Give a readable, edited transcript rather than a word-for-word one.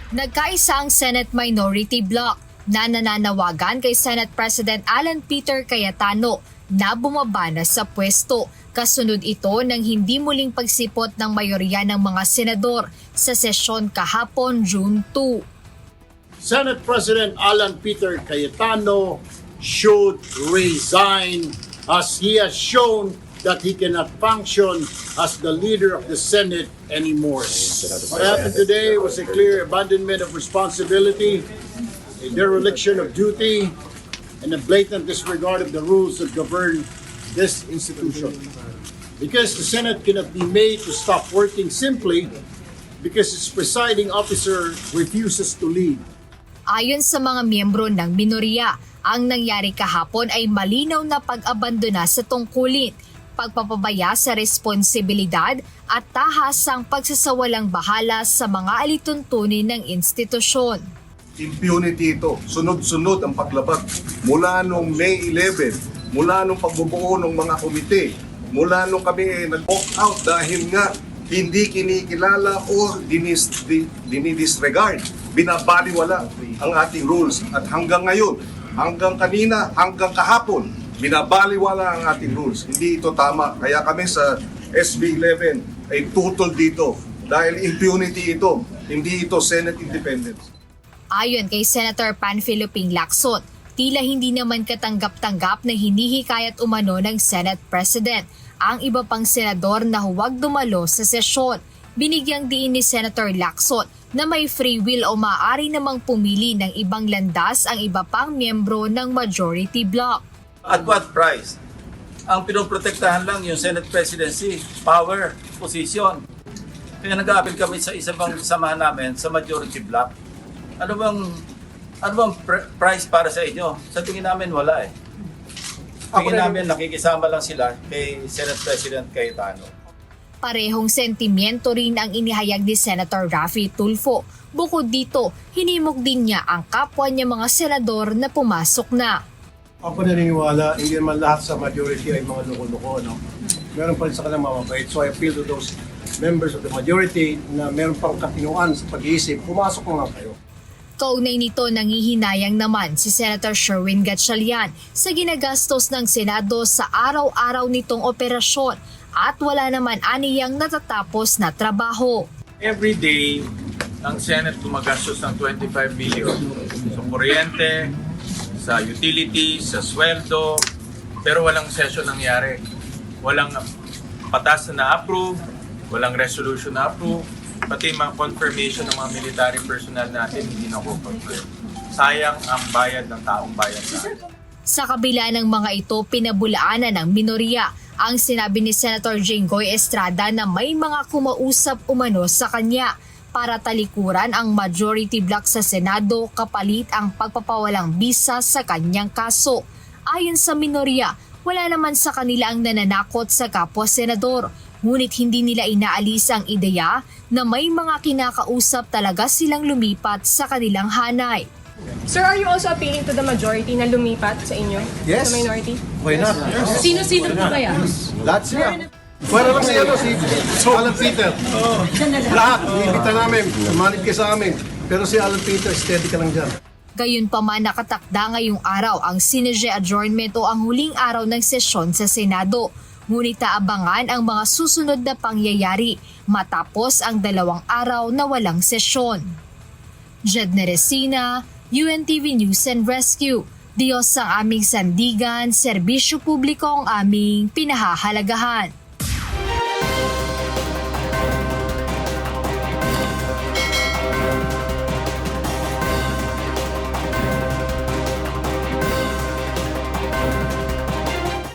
Nagkaisa ang Senate Minority Bloc na nananawagan kay Senate President Alan Peter Cayetano na bumaba na sa pwesto. Kasunod ito ng hindi muling pagsipot ng mayorya ng mga senador sa sesyon kahapon June 2. Senate President Alan Peter Cayetano should resign as he has shown that he cannot function as the leader of the Senate anymore. What happened today was a clear abandonment of responsibility, a dereliction of duty, and a blatant disregard of the rules that govern this institution. Because the Senate cannot be made to stop working simply because its presiding officer refuses to lead. Ayon sa mga miyembro ng minorya, ang nangyari kahapon ay malinaw na pag-abandona sa tungkulin, pagpapabaya sa responsibilidad at tahasang pagsasawalang bahala sa mga alituntunin ng institusyon. Impunity ito. Sunod-sunod ang paglabag. Mula nung May 11, mula nung pagbubuo ng mga komite, mula nung kami nag-opt out dahil nga hindi kinikilala o dinidisregard, binabaliwala ang ating rules. At hanggang ngayon, hanggang kanina, hanggang kahapon, binabaliwala ang ating rules. Hindi ito tama. Kaya kami sa SB 11 ay tutol dito dahil impunity ito, hindi ito Senate independence. Ayon kay Senator Panfilo Ping Lacson, tila hindi naman katanggap-tanggap na hinihikayat umano ng Senate President ang iba pang senador na huwag dumalo sa sesyon. Binigyang diin ni Senator Lacson na may free will o maaari namang pumili ng ibang landas ang iba pang miyembro ng majority bloc. At what price? Ang pinoprotektahan lang yung Senate presidency, power, position. Kaya nag-aapil kami sa isa pang samahan namin sa majority bloc. Ano bang price para sa inyo? Sa tingin namin wala eh. Tingin namin nakikisama lang sila kay Senate President Cayetano. Parehong sentimiento rin ang inihayag ni Senator Raffy Tulfo. Bukod dito, hinimok din niya ang kapwa niya mga senador na pumasok na. Ako naniniwala, hindi naman lahat sa majority ay mga loko-loko. No? Meron pa rin sa kanilang mamabait. So I appeal to those members of the majority na meron pang katinuan sa pag-iisip, pumasok na nga kayo. Kaugnay nito, nangihinayang naman si Senator Sherwin Gatchalian sa ginagastos ng Senado sa araw-araw nitong operasyon at wala naman aniyang natatapos na trabaho. Every day, ang Senate gumagastos ng 25 billion sa kuryente, sa utilities, sa sweldo, pero walang session nangyari. Walang patas na na-approve, walang resolution na-approve, pati mga confirmation ng mga military personnel natin hindi na-confirm. Sayang ang bayad ng taong bayan natin. Sa kabila ng mga ito, pinabulaanan ng minorya ang sinabi ni Senator Jinggoy Estrada na may mga kumausap umano sa kanya para talikuran ang majority bloc sa Senado kapalit ang pagpapawalang bisa sa kanyang kaso. Ayon sa minorya, wala naman sa kanila ang nananakot sa kapwa-senador. Ngunit hindi nila inaalis ang ideya na may mga kinakausap talaga silang lumipat sa kanilang hanay. Sir, are you also appealing to the majority na lumipat sa inyo? Yes. Sa minority? Why not? Sino-sino po ba yan? Lahat sila. Pwede lang si Alan Peter. Lahat, ibita namin, manit ka sa amin. Pero si Alan Peter, steady ka lang dyan. Gayunpaman, nakatakda ngayong araw ang Sine adjournment o ang huling araw ng sesyon sa Senado. Ngunit aabangan ang mga susunod na pangyayari matapos ang 2 araw na walang sesyon. Jed Neresina, UNTV News and Rescue. Diyos ang aming sandigan, serbisyo publiko ang aming pinahahalagahan.